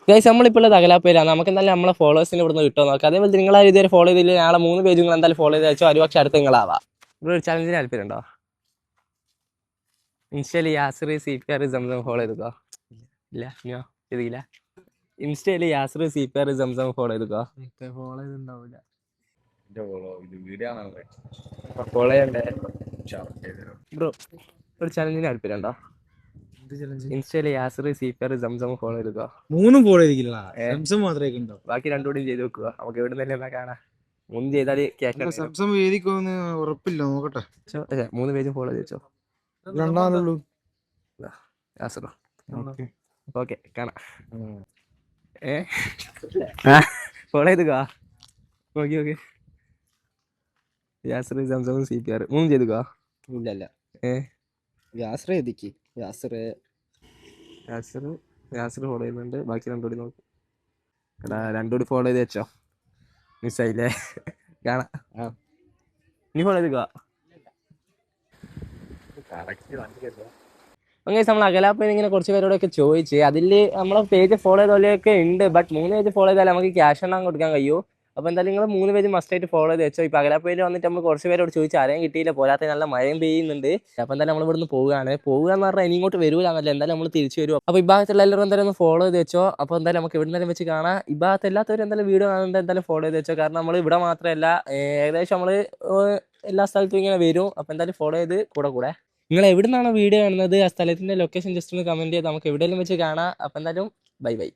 Guys നമ്മളിപ്പോൾ ഉള്ളത് അകലാപ്പേരാണ്. നമുക്ക് എന്തായാലും നമ്മളെ ഫോളോവേഴ്സിന് ഇവിടുന്ന് കിട്ടുമോ നോക്കാം. അതേപോലെ നിങ്ങൾ ഇതുവരെ ഫോളോ ചെയ്തില്ല, നാളെ 3 പേജ് നിങ്ങൾ എന്തായാലും ഫോളോ ചെയ്ത് വെച്ചോ. ഒരുപക്ഷെ അടുത്ത് നിങ്ങളാവാം. ഇവിടെ ഒരു ചലഞ്ചിന് താല്പര്യമുണ്ടോ? ഇൻസ്റ്റയിൽ യാസർ CPR സംസം ഫോളോ ചെയ്തോ? ഇല്ല ഇനിയോ ചെയ്തില്ല? ഇൻസ്റ്റയിൽ യാസർ CPR സംസം ഫോളോ ചെയ്തോ? ഫോളോ ചെയ്തിട്ടുണ്ടാവില്ല. ഫോളോ ചെയ്യണ്ടേ ബ്രോ? ഒരു ചലഞ്ചിന് താല്പര്യമുണ്ടോ? ഇൻസ്റ്റയിൽ യാസർ CPR സംസം ഫോളോ ചെയ്തോ? 3 ഫോളോ ചെയ്തില്ല, സംസം മാത്രമേ ഉണ്ടോ. ബാക്കി രണ്ടുകൂടി ചെയ്ത് വെക്കുക. നമുക്ക് എവിടെ നിന്ന് തന്നെ കാണാം. 3 ചെയ്താൽ ക്യാഷ് സംസം വേദിക്കൊന്ന് ഉറപ്പില്ല, നോക്കട്ടെ. 3 പേജും ഫോളോ ചെയ്തോ. രണ്ടാളുള്ളൂ. യാസറോ? ഓക്കെ കാണാം. ഫോളോ ചെയ്തുക. Okay okay. യാസർ സംസം CPR 3 ചെയ്തുക. ഇല്ലല്ല, യാസർ എതിക്ക്. യാസർ ഫോളോ ചെയ്യുന്നുണ്ട്. ബാക്കി രണ്ടുകൂടി നോക്കും. എടാ രണ്ടുകൂടി ഫോളോ ചെയ്ത് വെച്ചോ. മിസ്സായില്ലേ? കാണാം. നീ ഫോളോ ചെയ്തുക. അങ്ങനെ നമ്മൾ അകലാപ്പേന് ഇങ്ങനെ കുറച്ച് പേരോടൊക്കെ ചോദിച്ച് അതിൽ നമ്മളെ പേജ് ഫോളോ ചെയ്തോലെയൊക്കെ ഉണ്ട്. ബട്ട് 3 പേജ് ഫോളോ ചെയ്താൽ നമുക്ക് ക്യാഷ് എണ്ണം കൊടുക്കാൻ കഴിയൂ. അപ്പോൾ എന്തായാലും നിങ്ങൾ 3 പേജ് മസ്റ്റായിട്ട് ഫോളോ ചെയ്ത് വെച്ചോ. ഇപ്പോൾ അകലാപ്പേര് വന്നിട്ട് നമ്മൾ കുറച്ച് പേരോട് ചോദിച്ചു, ആരെയും കിട്ടിയില്ല. പോരാത്ത നല്ല മഴയും പെയ്യുന്നുണ്ട്. അപ്പോൾ എന്തായാലും നമ്മൾ ഇവിടുന്ന് പോകുക എന്ന് പറഞ്ഞാൽ ഇനി ഇങ്ങോട്ട് വരൂലാന്നല്ല, എന്തായാലും നമ്മൾ തിരിച്ചു വരും. അപ്പോൾ ഈ ഭാഗത്തുള്ള എല്ലാവരും എന്തായാലും ഒന്ന് ഫോളോ ചെയ്ത് വെച്ചോ. അപ്പോൾ എന്തായാലും നമുക്ക് ഇവിടെ നിന്നും വെച്ച് കാണാം. ഈ ഭാഗത്ത് എല്ലാത്തവരും എന്തായാലും വീഡിയോ കാണുന്നുണ്ട്, എന്തായാലും ഫോളോ ചെയ്ത് വെച്ചോ. കാരണം നമ്മൾ ഇവിടെ മാത്രമല്ല, ഏകദേശം നമ്മൾ എല്ലാ സ്ഥലത്തും ഇങ്ങനെ വരും. അപ്പോൾ എന്തായാലും ഫോളോ ചെയ്ത് കൂടെ നിങ്ങൾ എവിടെ നിന്നാണോ വീഡിയോ കാണുന്നത് ആ സ്ഥലത്തിൻ്റെ ലൊക്കേഷൻ ജസ്റ്റ് ഒന്ന് കമൻറ്റ് ചെയ്ത് നമുക്ക് എവിടെയെങ്കിലും വെച്ച് കാണാം. അപ്പോൾ എന്തായാലും ബൈ.